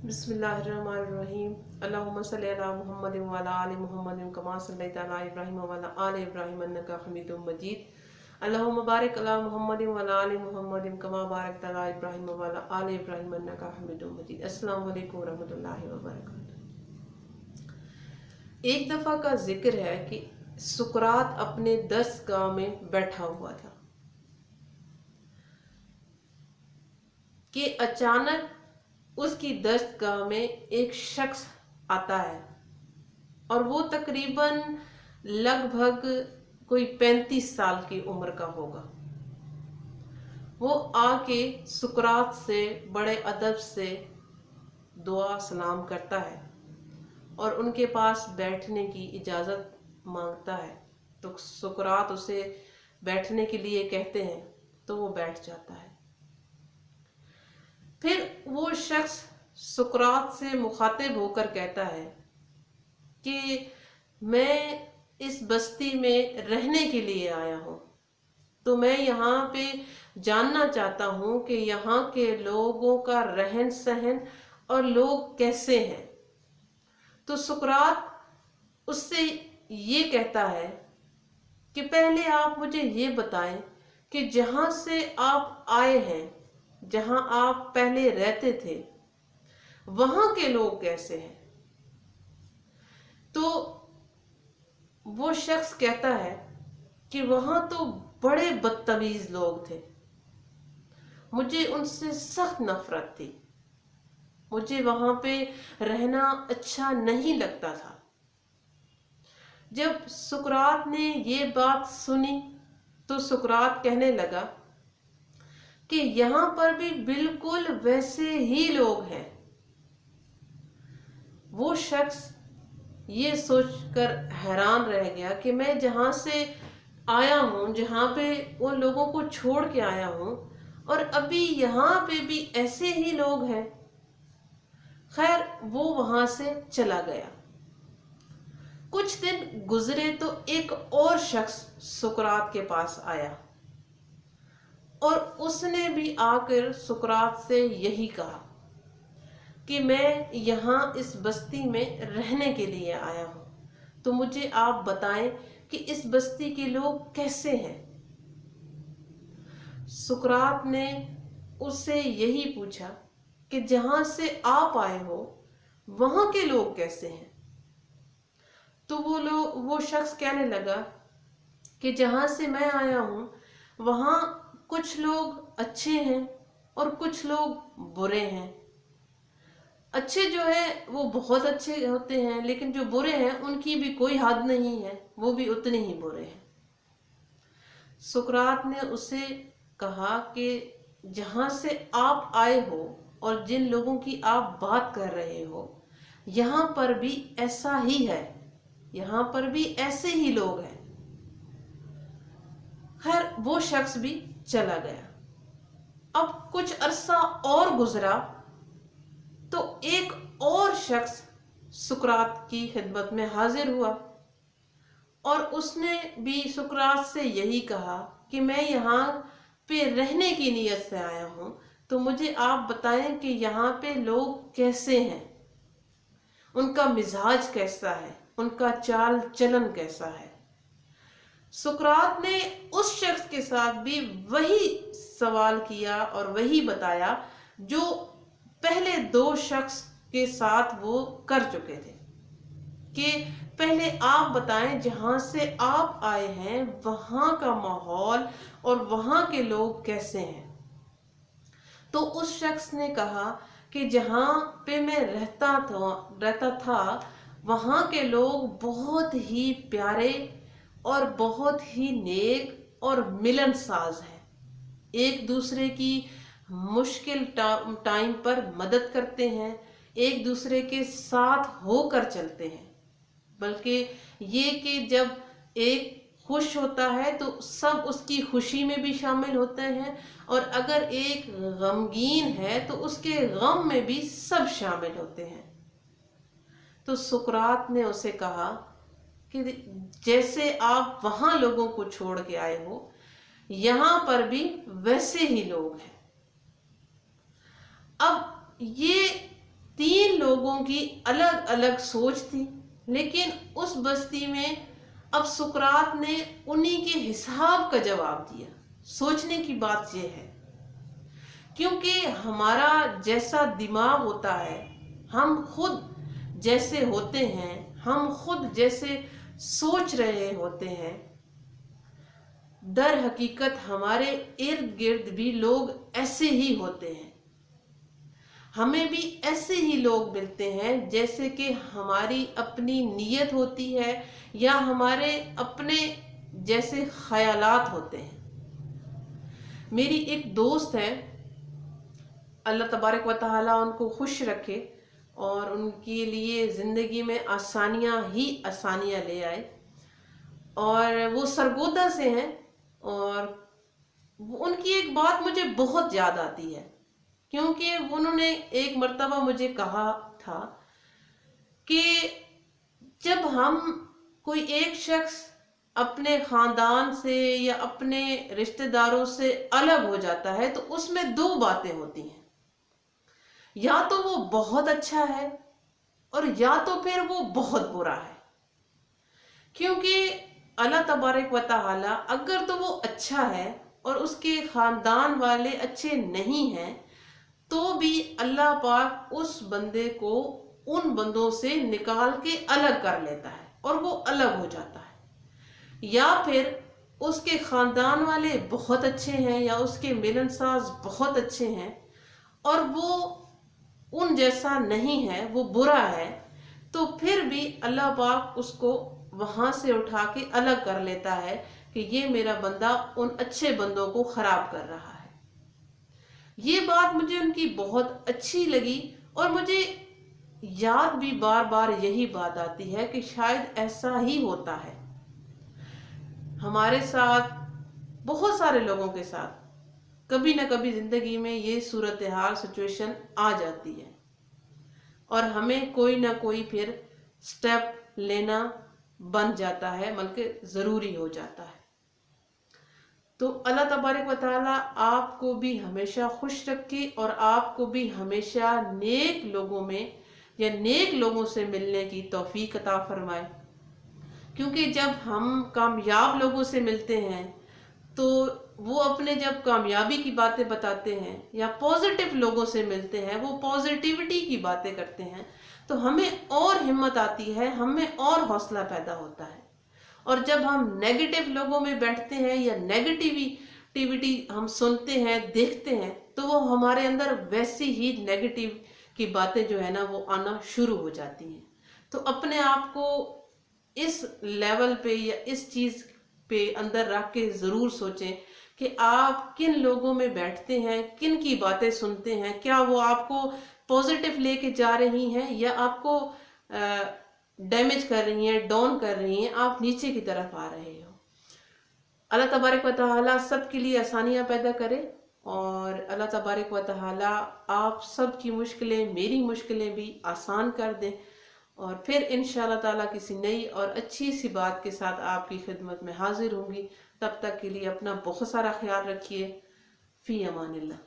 बिस्मिल्लाहिर्रहमानिर्रहीम। अल्लाहुम्मा सल्लि अला मुहम्मद व अला आलि मुहम्मद कमा सल्लैता अला इब्राहीम व अला आलि इब्राहीम इन्नका हमीदुम मजीद। अल्लाहुम्मा बारिक अला मुहम्मद व अला आलि मुहम्मद कमा बारकता अला इब्राहीम व अला आलि इब्राहीम इन्नका हमीदुम मजीद। अस्सलामु अलैकुम व रहमतुल्लाहि व बरकातुहू। एक दफ़ा का जिक्र है कि सुकरात अपने दरसगाह में बैठा हुआ था कि अचानक उसकी दरसगाह में एक शख्स आता है और वो तकरीबन लगभग कोई 35 साल की उम्र का होगा। वो आके सुकरात से बड़े अदब से दुआ सलाम करता है और उनके पास बैठने की इजाज़त मांगता है। तो सुकरात उसे बैठने के लिए कहते हैं तो वो बैठ जाता है। फिर वो शख्स सुकरात से मुखातिब होकर कहता है कि मैं इस बस्ती में रहने के लिए आया हूँ, तो मैं यहाँ पे जानना चाहता हूँ कि यहाँ के लोगों का रहन सहन और लोग कैसे हैं। तो सुकरात उससे ये कहता है कि पहले आप मुझे ये बताएं कि जहाँ से आप आए हैं, जहाँ आप पहले रहते थे, वहाँ के लोग कैसे हैं। तो वो शख्स कहता है कि वहाँ तो बड़े बदतमीज लोग थे, मुझे उनसे सख्त नफरत थी, मुझे वहाँ पे रहना अच्छा नहीं लगता था। जब सुकरात ने ये बात सुनी तो सुकरात कहने लगा कि यहाँ पर भी बिल्कुल वैसे ही लोग हैं। वो शख्स ये सोचकर हैरान रह गया कि मैं जहाँ से आया हूँ, जहाँ पे उन लोगों को छोड़ के आया हूँ, और अभी यहाँ पे भी ऐसे ही लोग हैं। खैर, वो वहाँ से चला गया। कुछ दिन गुजरे तो एक और शख्स सुकरात के पास आया और उसने भी आकर सुकरात से यही कहा कि मैं यहाँ इस बस्ती में रहने के लिए आया हूँ, तो मुझे आप बताएं कि इस बस्ती के लोग कैसे हैं। सुकरात ने उससे यही पूछा कि जहाँ से आप आए हो वहाँ के लोग कैसे हैं। तो वो शख्स कहने लगा कि जहाँ से मैं आया हूँ वहाँ कुछ लोग अच्छे हैं और कुछ लोग बुरे हैं। अच्छे जो है वो बहुत अच्छे होते हैं, लेकिन जो बुरे हैं उनकी भी कोई हद नहीं है, वो भी उतने ही बुरे हैं। सुकरात ने उसे कहा कि जहाँ से आप आए हो और जिन लोगों की आप बात कर रहे हो, यहाँ पर भी ऐसा ही है, यहाँ पर भी ऐसे ही लोग हैं। खैर, वो शख्स भी चला गया। अब कुछ अरसा और गुजरा तो एक और शख्स सुकरात की खिदमत में हाजिर हुआ और उसने भी सुकरात से यही कहा कि मैं यहाँ पे रहने की नीयत से आया हूँ, तो मुझे आप बताएं कि यहाँ पे लोग कैसे हैं, उनका मिजाज कैसा है, उनका चाल चलन कैसा है। सुकरात ने उस शख्स के साथ भी वही सवाल किया और वही बताया जो पहले दो शख्स के साथ वो कर चुके थे कि पहले आप बताएं जहां से आप आए हैं वहां का माहौल और वहां के लोग कैसे हैं। तो उस शख्स ने कहा कि जहां पे मैं रहता था वहां के लोग बहुत ही प्यारे और बहुत ही नेक और मिलनसाज हैं, एक दूसरे की मुश्किल टाइम पर मदद करते हैं, एक दूसरे के साथ होकर चलते हैं। बल्कि ये कि जब एक खुश होता है तो सब उसकी खुशी में भी शामिल होते हैं, और अगर एक गमगीन है तो उसके गम में भी सब शामिल होते हैं। तो सुकरात ने उसे कहा कि जैसे आप वहां लोगों को छोड़ के आए हो, यहाँ पर भी वैसे ही लोग हैं। अब ये 3 लोगों की अलग अलग सोच थी, लेकिन उस बस्ती में अब सुकरात ने उन्हीं के हिसाब का जवाब दिया। सोचने की बात यह है, क्योंकि हमारा जैसा दिमाग होता है, हम खुद जैसे होते हैं, हम खुद जैसे सोच रहे होते हैं, दर हकीकत हमारे इर्द गिर्द भी लोग ऐसे ही होते हैं। हमें भी ऐसे ही लोग मिलते हैं जैसे कि हमारी अपनी नीयत होती है या हमारे अपने जैसे ख्यालात होते हैं। मेरी एक दोस्त है, अल्लाह तबारक व तआला उनको खुश रखे और उनके लिए ज़िंदगी में आसानियाँ ही आसानियाँ ले आए। और वो सरगोदा से हैं और उनकी एक बात मुझे बहुत याद आती है, क्योंकि उन्होंने एक मर्तबा मुझे कहा था कि जब हम कोई एक शख्स अपने ख़ानदान से या अपने रिश्तेदारों से अलग हो जाता है तो उसमें दो बातें होती हैं, या तो वो बहुत अच्छा है और या तो फिर वो बहुत बुरा है। क्योंकि अल्लाह तबारक व तआला अगर तो वो अच्छा है और उसके ख़ानदान वाले अच्छे नहीं हैं तो भी अल्लाह पाक उस बंदे को उन बंदों से निकाल के अलग कर लेता है और वो अलग हो जाता है। या फिर उसके ख़ानदान वाले बहुत अच्छे हैं या उसके मिलनसाज बहुत अच्छे हैं और वो उन जैसा नहीं है, वो बुरा है, तो फिर भी अल्लाह पाक उसको वहाँ से उठा के अलग कर लेता है कि ये मेरा बंदा उन अच्छे बंदों को ख़राब कर रहा है। ये बात मुझे उनकी बहुत अच्छी लगी और मुझे याद भी बार बार यही बात आती है कि शायद ऐसा ही होता है हमारे साथ, बहुत सारे लोगों के साथ। कभी ना कभी ज़िंदगी में ये सूरत हाल सिचुएशन आ जाती है और हमें कोई ना कोई फिर स्टेप लेना बन जाता है, बल्कि ज़रूरी हो जाता है। तो अल्लाह तबारक व तआला आपको भी हमेशा खुश रखे और आपको भी हमेशा नेक लोगों में या नेक लोगों से मिलने की तौफीक अता फरमाए। क्योंकि जब हम कामयाब लोगों से मिलते हैं तो वो अपने जब कामयाबी की बातें बताते हैं या पॉजिटिव लोगों से मिलते हैं, वो पॉजिटिविटी की बातें करते हैं, तो हमें और हिम्मत आती है, हमें और हौसला पैदा होता है। और जब हम नेगेटिव लोगों में बैठते हैं या नेगेटिविटी हम सुनते हैं, देखते हैं, तो वो हमारे अंदर वैसी ही नेगेटिव की बातें जो है ना वो आना शुरू हो जाती हैं। तो अपने आप को इस लेवल पे या इस चीज़ पे अंदर रख के ज़रूर सोचें कि आप किन लोगों में बैठते हैं, किन की बातें सुनते हैं, क्या वो आपको पॉजिटिव लेके जा रही हैं या आपको डैमेज कर रही हैं, डाउन कर रही हैं, आप नीचे की तरफ आ रहे हो। अल्लाह तबारक व तआला सब के लिए आसानियाँ पैदा करे और अल्लाह तबारक व तआला आप सब की मुश्किलें, मेरी मुश्किलें भी आसान कर दें। और फिर इंशाअल्लाह ताला किसी नई और अच्छी सी बात के साथ आपकी खिदमत में हाजिर होंगी। तब तक के लिए अपना बहुत सारा ख्याल रखिए। फ़ी अमानिल्लाह।